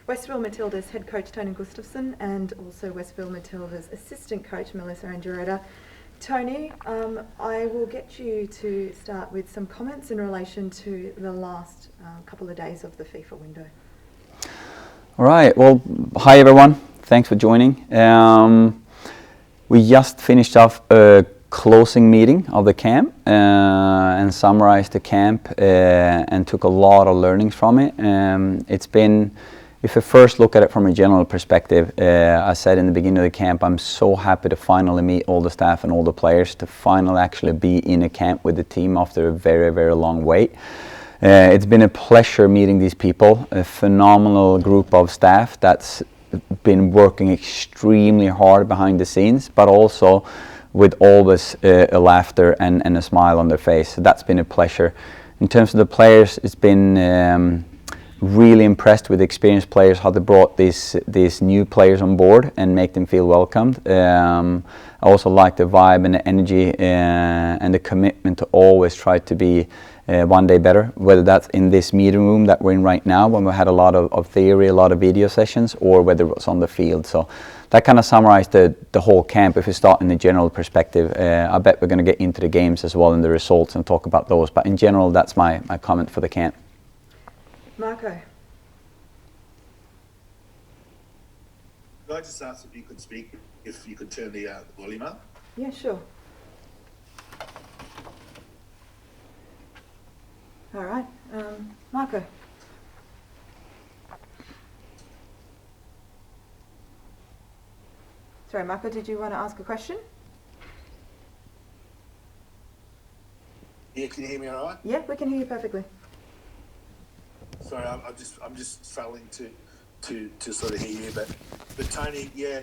Westfield Matildas Head Coach Tony Gustavsson and also Westfield Matildas Assistant Coach Melissa Andretta. Tony, I will get you to start with some comments in relation to the last couple of days of the FIFA window. All right, well, hi everyone, thanks for joining. We just finished off a closing meeting of the camp and summarized the camp and took a lot of learnings from it. It's been, if I first look at it from a general perspective, I said in the beginning of the camp, I'm so happy to finally meet all the staff and all the players, to finally actually be in a camp with the team after a very, very long wait. It's been a pleasure meeting these people, a phenomenal group of staff that's been working extremely hard behind the scenes, but also with always a laughter and a smile on their face. So that's been a pleasure. In terms of the players, it's been really impressed with the experienced players, how they brought these new players on board and make them feel welcomed. I also like the vibe and the energy and the commitment to always try to be one day better, whether that's in this meeting room that we're in right now when we had a lot of theory, a lot of video sessions, or whether it was on the field. So that kind of summarized the whole camp. If we start in the general perspective, I bet we're going to get into the games as well and the results and talk about those. But in general, that's my comment for the camp. Marco. Could I just ask if you could speak, if you could turn the volume up? Yeah, sure. All right, Marco. Sorry, Marco, did you want to ask a question? Yeah, can you hear me all right? Yeah, we can hear you perfectly. Sorry, I'm just struggling to sort of hear you, but Tony, yeah,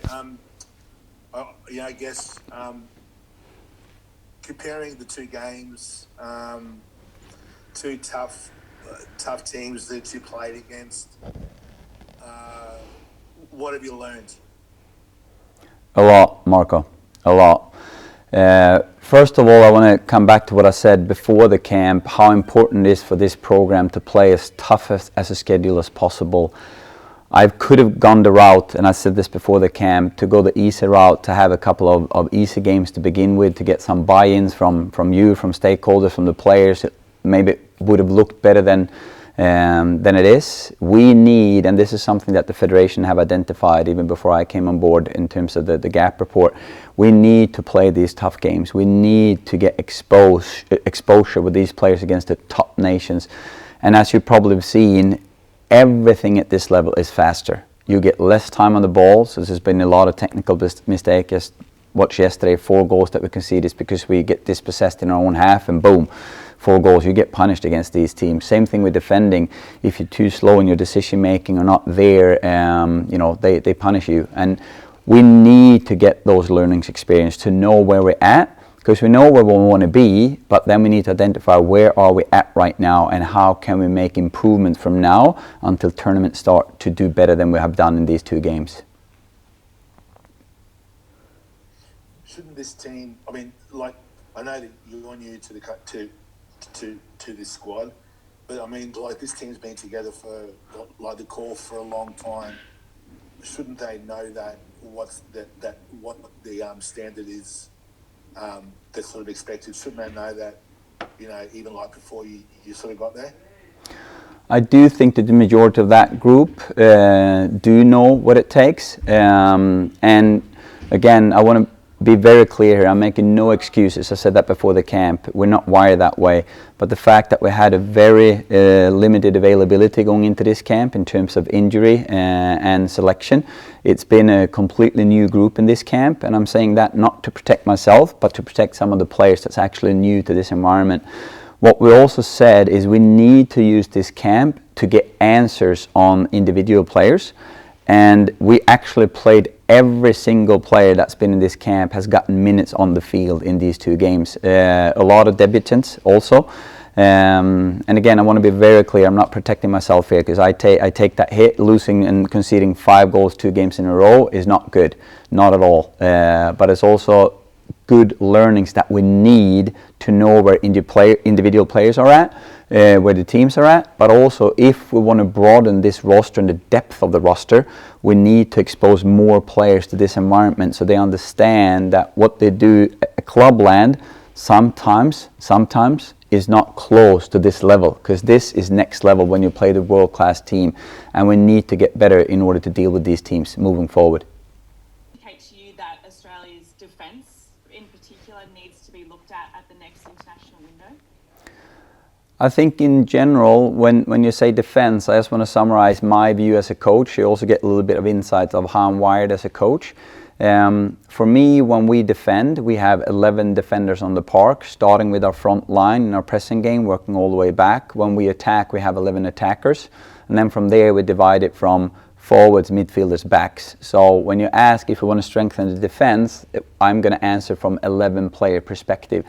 I guess comparing the two games, two tough teams that you played against, what have you learned? A lot, Marco, a lot. First of all, I want to come back to what I said before the camp, how important it is for this program to play as tough as a schedule as possible. I could have gone the route, and I said this before the camp, to go the easy route, to have a couple of easy games to begin with, to get some buy-ins from you, from stakeholders, from the players. It maybe would have looked better than it is. We need, and this is something that the Federation have identified even before I came on board in terms of the gap report, we need to play these tough games. We need to get exposure with these players against the top nations. And as you probably have seen, everything at this level is faster. You get less time on the ball, so there's been a lot of technical mistakes. Just watch yesterday, 4 goals that we conceded is because we get dispossessed in our own half and boom, 4 goals. You get punished against these teams. Same thing with defending. If you're too slow in your decision making or not there, they punish you. And we need to get those learnings experience to know where we're at, because we know where we want to be, but then we need to identify where are we at right now and how can we make improvements from now until tournaments start to do better than we have done in these 2 games. Shouldn't this team, I mean, like, I know that you're new to this squad, but I mean, like, this team's been together for, like, the core for a long time. Shouldn't they know that what the standard is that's sort of expected? Shouldn't they know that, even like before you sort of got there? I do think that the majority of that group do know what it takes. And again, I want to be very clear here. I'm making no excuses. I said that before the camp. We're not wired that way. But the fact that we had a very limited availability going into this camp in terms of injury and selection, it's been a completely new group in this camp. And I'm saying that not to protect myself, but to protect some of the players that's actually new to this environment. What we also said is we need to use this camp to get answers on individual players. And we actually played every single player that's been in this camp has gotten minutes on the field in these 2 games. A lot of debutants also. And again, I want to be very clear, I'm not protecting myself here, because I take that hit. Losing and conceding 5 goals 2 games in a row is not good, not at all. But it's also good learnings that we need to know where individual players are at, where the teams are at, but also if we want to broaden this roster and the depth of the roster, we need to expose more players to this environment so they understand that what they do at clubland sometimes is not close to this level, because this is next level when you play the world-class team, and we need to get better in order to deal with these teams moving forward. To you that Australia's defence in particular needs to be looked at the next international window? I think in general, when you say defence, I just want to summarise my view as a coach. You also get a little bit of insight of how I'm wired as a coach. For me, when we defend, we have 11 defenders on the park, starting with our front line in our pressing game, working all the way back. When we attack, we have 11 attackers. And then from there, we divide it from forwards, midfielders, backs. So when you ask if we want to strengthen the defense, I'm going to answer from 11 player perspective.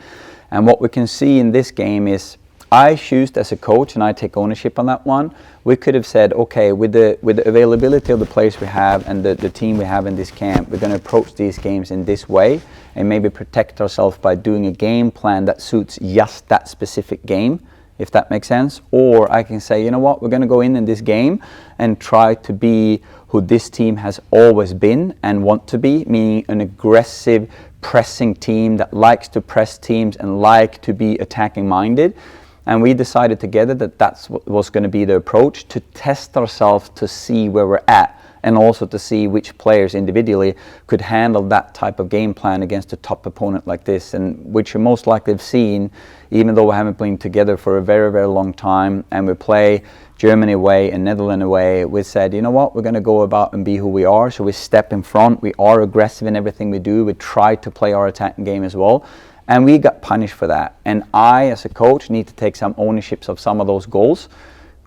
And what we can see in this game is I choose as a coach, and I take ownership on that one. We could have said, okay, with the availability of the players we have and the team we have in this camp, we're going to approach these games in this way and maybe protect ourselves by doing a game plan that suits just that specific game, if that makes sense. Or I can say, you know what, we're going to go in this game and try to be who this team has always been and want to be, meaning an aggressive pressing team that likes to press teams and like to be attacking minded. And we decided together that that's what was going to be the approach, to test ourselves to see where we're at, and also to see which players individually could handle that type of game plan against a top opponent like this, and which you most likely have seen, even though we haven't been together for a very, very long time, and we play Germany away and Netherlands away. We said, you know what, we're going to go about and be who we are. So we step in front, we are aggressive in everything we do, we try to play our attacking game as well. And we got punished for that. And I, as a coach, need to take some ownerships of some of those goals.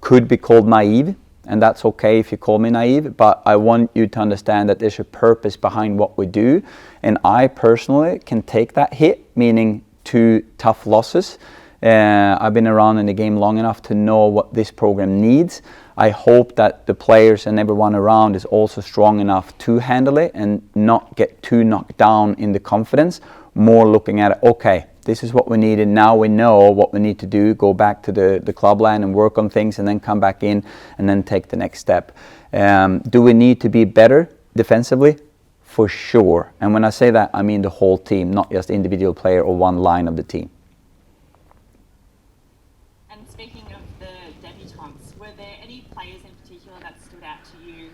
Could be called naive, and that's okay if you call me naive, but I want you to understand that there's a purpose behind what we do. And I personally can take that hit, meaning 2 tough losses. I've been around in the game long enough to know what this program needs. I hope that the players and everyone around is also strong enough to handle it and not get too knocked down in the confidence. More looking at it, okay, this is what we needed, now we know what we need to do, go back to the clubland and work on things, and then come back in and then take the next step. Do we need to be better defensively? For sure. And when I say that, I mean the whole team, not just individual player or one line of the team. And speaking of the debutants, were there any players in particular that stood out to you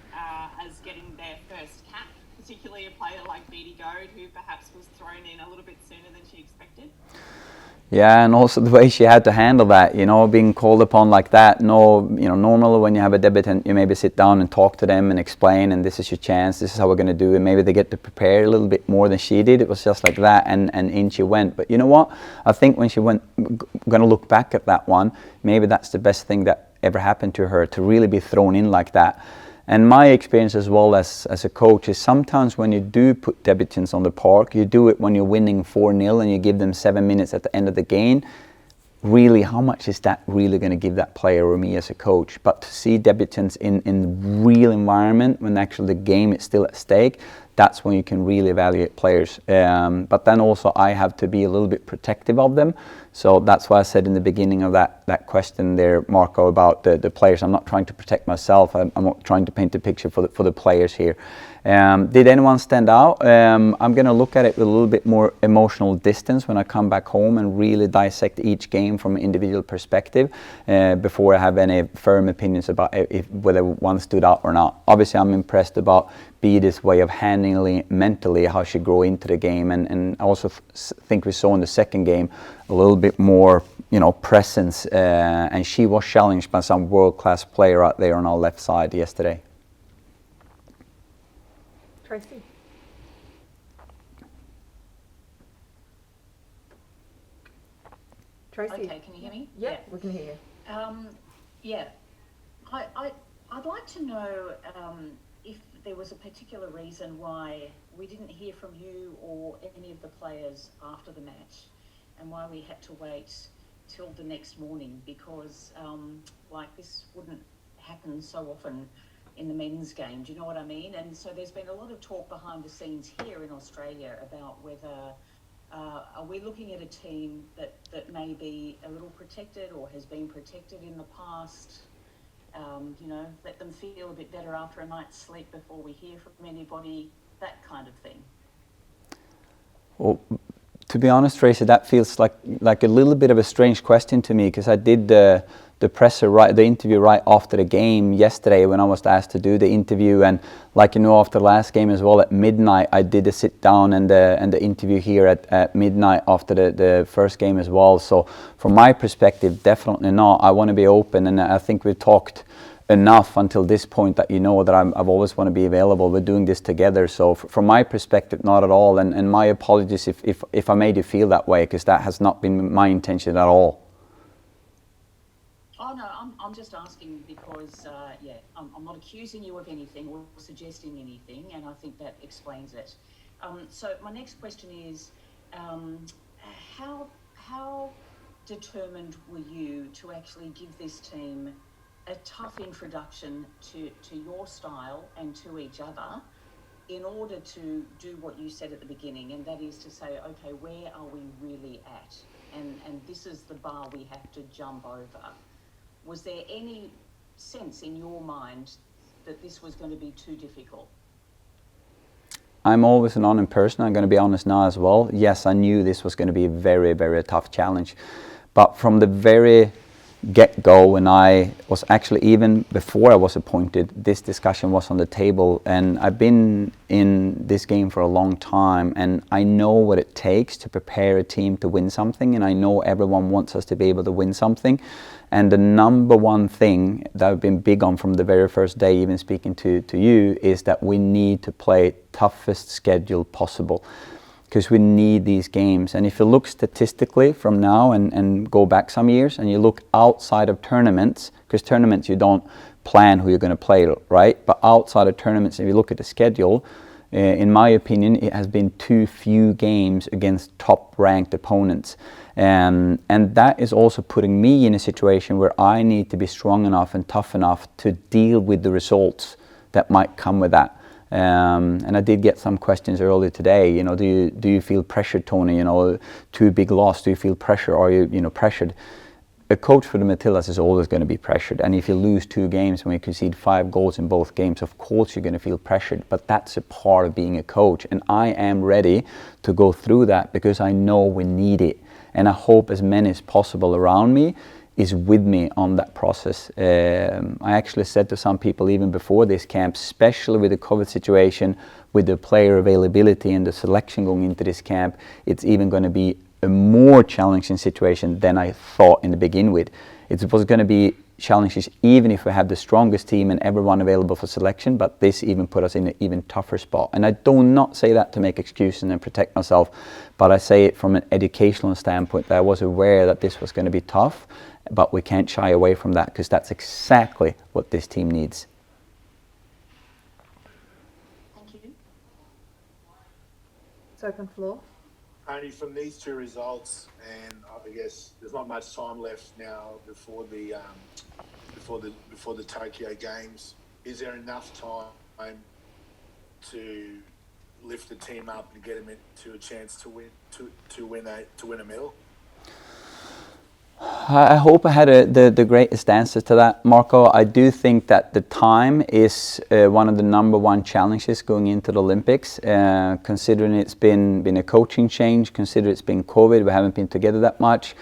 as getting their first cap? Particularly a player like Beattie Goad, who perhaps was thrown in a little bit sooner than she expected? Yeah, and also the way she had to handle that, being called upon like that. Normally when you have a debutant, you maybe sit down and talk to them and explain, and this is your chance, this is how we're going to do it. Maybe they get to prepare a little bit more than she did. It was just like that, and in she went. But you know what? I think when she went, going to look back at that one, maybe that's the best thing that ever happened to her, to really be thrown in like that. And my experience as well as a coach is sometimes when you do put debutants on the park, you do it when you're winning 4-0 and you give them 7 minutes at the end of the game. Really, how much is that really going to give that player or me as a coach? But to see debutants in real environment, when actually the game is still at stake, that's when you can really evaluate players. But then also I have to be a little bit protective of them. So that's why I said in the beginning of that question there, Marco, about the players. I'm not trying to protect myself. I'm not trying to paint a picture for the players here. Did anyone stand out? I'm going to look at it with a little bit more emotional distance when I come back home and really dissect each game from an individual perspective before I have any firm opinions about whether one stood out or not. Obviously, I'm impressed about Beattie's way of handling it mentally, how she grew into the game, and I also think we saw in the second game a little bit more, presence, and she was challenged by some world-class player out there on our left side yesterday. Tracy. Tracy. Okay, can you hear me? Yeah, we can hear you. I'd like to know if there was a particular reason why we didn't hear from you or any of the players after the match, and why we had to wait till the next morning, because this wouldn't happen so often in the men's game. Do you know what I mean? And so there's been a lot of talk behind the scenes here in Australia about whether are we looking at a team that may be a little protected or has been protected in the past? Let them feel a bit better after a night's sleep before we hear from anybody, that kind of thing. Well, to be honest, Tracy, that feels like a little bit of a strange question to me, because I did the interview right after the game yesterday when I was asked to do the interview, and after the last game as well at midnight, I did a sit down and the interview here at midnight after the first game as well. So from my perspective, definitely not. I want to be open, and I think we've talked enough until this point that that I've always want to be available. We're doing this together, so from my perspective, not at all. And my apologies if I made you feel that way, because that has not been my intention at all. Oh no, I'm just asking because I'm not accusing you of anything or suggesting anything, and I think that explains it. So my next question is, how determined were you to actually give this team a tough introduction to your style and to each other, in order to do what you said at the beginning, and that is to say, okay, where are we really at? And this is the bar we have to jump over. Was there any sense in your mind that this was going to be too difficult? I'm always an honest person. I'm going to be honest now as well. Yes, I knew this was going to be a very, very tough challenge. But from the very get-go, when I was actually, even before I was appointed, this discussion was on the table, and I've been in this game for a long time, and I know what it takes to prepare a team to win something, and I know everyone wants us to be able to win something. And the number one thing that I've been big on from the very first day, even speaking to you, is that we need to play toughest schedule possible, because we need these games. And if you look statistically from now and go back some years, and you look outside of tournaments, because tournaments you don't plan who you're going to play, right? But outside of tournaments, if you look at the schedule, in my opinion, it has been too few games against top-ranked opponents. And that is also putting me in a situation where I need to be strong enough and tough enough to deal with the results that might come with that. And I did get some questions earlier today. Do you feel pressured, Tony? Too big loss. Do you feel pressure? Are you pressured? A coach for the Matildas is always going to be pressured. And if you lose 2 games and we concede 5 goals in both games, of course you're going to feel pressured. But that's a part of being a coach. And I am ready to go through that, because I know we need it. And I hope as many as possible around me is with me on that process. I actually said to some people even before this camp, especially with the COVID situation, with the player availability and the selection going into this camp, it's even going to be a more challenging situation than I thought in the beginning with. It was going to be challenges even if we have the strongest team and everyone available for selection, but this even put us in an even tougher spot. And I do not say that to make excuses and protect myself, but I say it from an educational standpoint, that I was aware that this was going to be tough, but we can't shy away from that, because that's exactly what this team needs. Thank you. It's open floor. Only from these 2 results, and I guess there's not much time left now before the Tokyo Games. Is there enough time to lift the team up and get them into a chance to win a medal? I hope I had the greatest answer to that, Marco. I do think that the time is one of the number one challenges going into the Olympics, considering it's been a coaching change, considering it's been COVID, we haven't been together that much.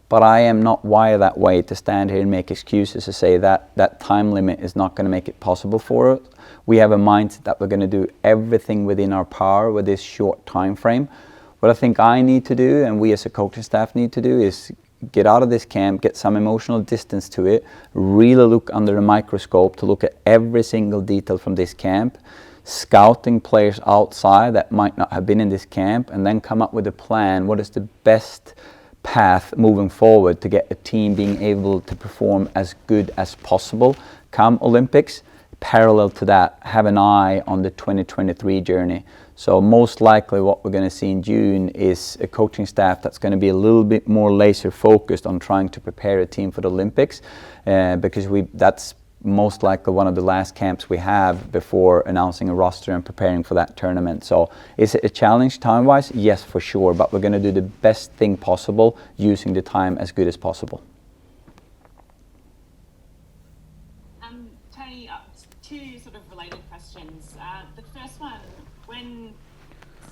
But I am not wired that way to stand here and make excuses to say that that time limit is not going to make it possible for us. We have a mindset that we're going to do everything within our power with this short time frame. What I think I need to do, and we as a coaching staff need to do, is get out of this camp, get some emotional distance to it, really look under a microscope to look at every single detail from this camp, scouting players outside that might not have been in this camp, and then come up with a plan. What is the best path moving forward to get a team being able to perform as good as possible come Olympics? Parallel to that, have an eye on the 2023 journey. So most likely what we're going to see in June is a coaching staff that's going to be a little bit more laser focused on trying to prepare a team for the Olympics, because that's most likely one of the last camps we have before announcing a roster and preparing for that tournament. So is it a challenge time-wise? Yes, for sure, but we're going to do the best thing possible using the time as good as possible. Tony, two sort of related questions. The first one, when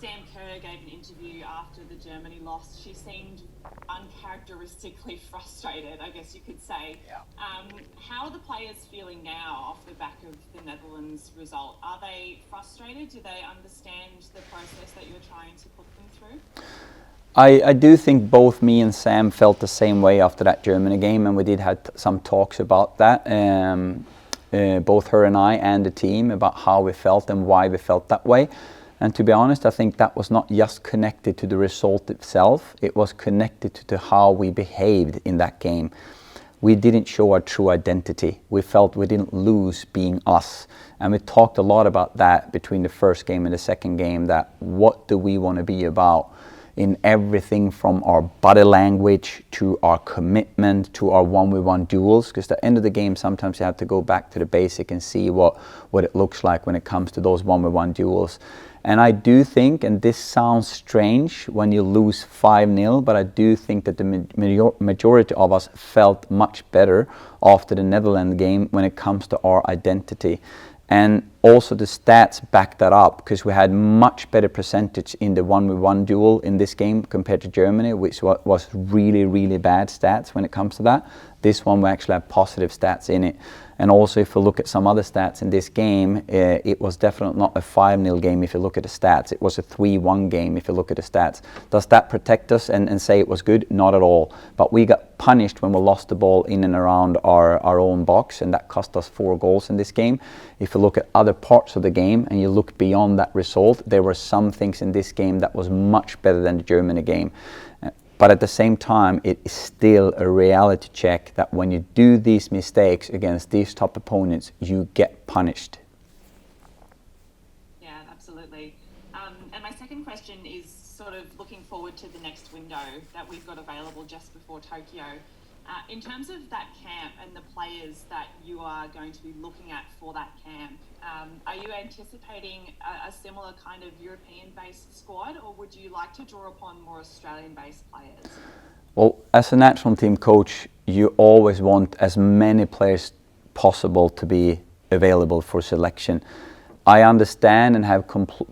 Sam Kerr gave an interview after the Germany loss, she seemed uncharacteristically frustrated, I guess you could say. Yeah. How are the players feeling now off the back of the Netherlands result? Are they frustrated? Do they understand the process that you're trying to put them through? I do think both me and Sam felt the same way after that Germany game, and we did have some talks about that. Both her and I and the team about how we felt and why we felt that way. And to be honest, I think that was not just connected to the result itself, it was connected to how we behaved in that game. We didn't show our true identity. We felt we didn't lose being us. And we talked a lot about that between the first game and the second game, that what do we want to be about in everything from our body language to our commitment to our one-on-one duels, because at the end of the game sometimes you have to go back to the basic and see what it looks like when it comes to those one-on-one duels. And I do think, and this sounds strange when you lose 5-0, but I do think that the majority of us felt much better after the Netherlands game when it comes to our identity. And also the stats back that up, because we had much better percentage in the one-on-one duel in this game compared to Germany, which was really, really bad stats when it comes to that. This one we actually have positive stats in it. And also if you look at some other stats in this game, it was definitely not a 5-0 game if you look at the stats. It was a 3-1 game if you look at the stats. Does that protect us and say it was good? Not at all. But we got punished when we lost the ball in and around our own box, and that cost us 4 goals in this game. If you look at other parts of the game and you look beyond that result, there were some things in this game that was much better than the Germany game. But at the same time, it is still a reality check that when you do these mistakes against these top opponents, you get punished. Yeah, absolutely. And my second question is sort of looking forward to the next window that we've got available just before Tokyo. In terms of that camp and the players that you are going to be looking at for that camp, are you anticipating a similar kind of European-based squad, or would you like to draw upon more Australian-based players? Well, as a national team coach, you always want as many players possible to be available for selection. I understand and have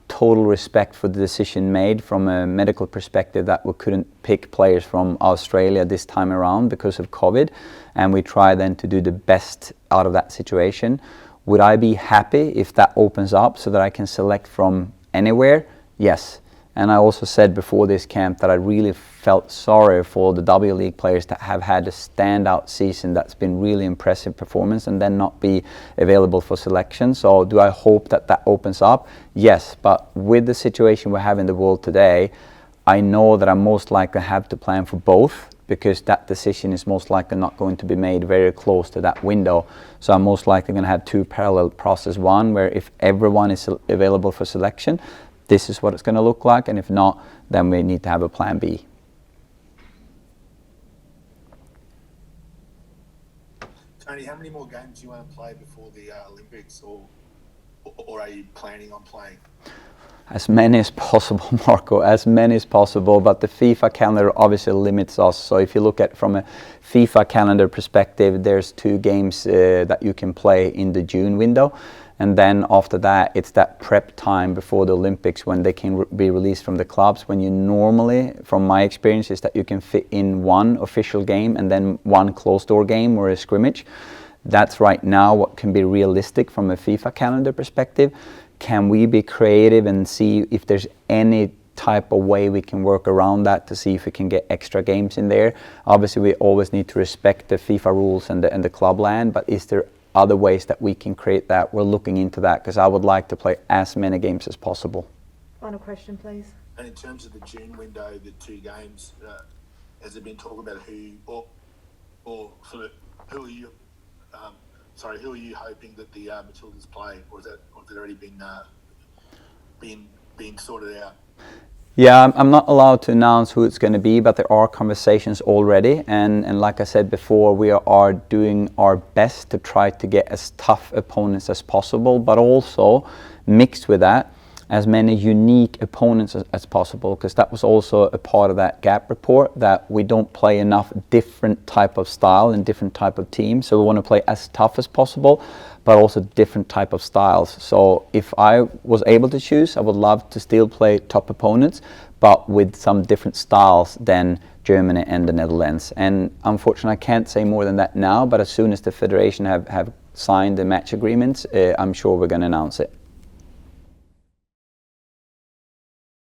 total respect for the decision made from a medical perspective that we couldn't pick players from Australia this time around because of COVID, and we try then to do the best out of that situation. Would I be happy if that opens up so that I can select from anywhere? Yes. And I also said before this camp that I really felt sorry for the W League players that have had a standout season that's been really impressive performance and then not be available for selection. So do I hope that that opens up? Yes, but with the situation we have in the world today, I know that I most likely have to plan for both, because that decision is most likely not going to be made very close to that window. So I'm most likely going to have 2 parallel processes. One where if everyone is available for selection, this is what it's going to look like, and if not, then we need to have a plan B. Tony, how many more games do you want to play before the Olympics, or are you planning on playing? As many as possible, Marco, as many as possible, but the FIFA calendar obviously limits us. So if you look at from a FIFA calendar perspective, there's 2 games that you can play in the June window. And then after that, it's that prep time before the Olympics when they can be released from the clubs. When you normally, from my experience, is that you can fit in 1 official game and then 1 closed-door game or a scrimmage. That's right now what can be realistic from a FIFA calendar perspective. Can we be creative and see if there's any type of way we can work around that to see if we can get extra games in there? Obviously, we always need to respect the FIFA rules and the club land, but is there other ways that we can create that? We're looking into that, because I would like to play as many games as possible. Final question, please. And in terms of the June window, the 2 games, has there been talk about who are you? Who are you hoping that the Matildas play, or has it already been sorted out? Yeah, I'm not allowed to announce who it's going to be, but there are conversations already, and like I said before, we are doing our best to try to get as tough opponents as possible, but also mixed with that, as many unique opponents as possible, because that was also a part of that gap report, that we don't play enough different type of style and different type of teams, so we want to play as tough as possible, but also different type of styles. So if I was able to choose, I would love to still play top opponents, but with some different styles than Germany and the Netherlands. And unfortunately, I can't say more than that now, but as soon as the federation have signed the match agreements, I'm sure we're going to announce it.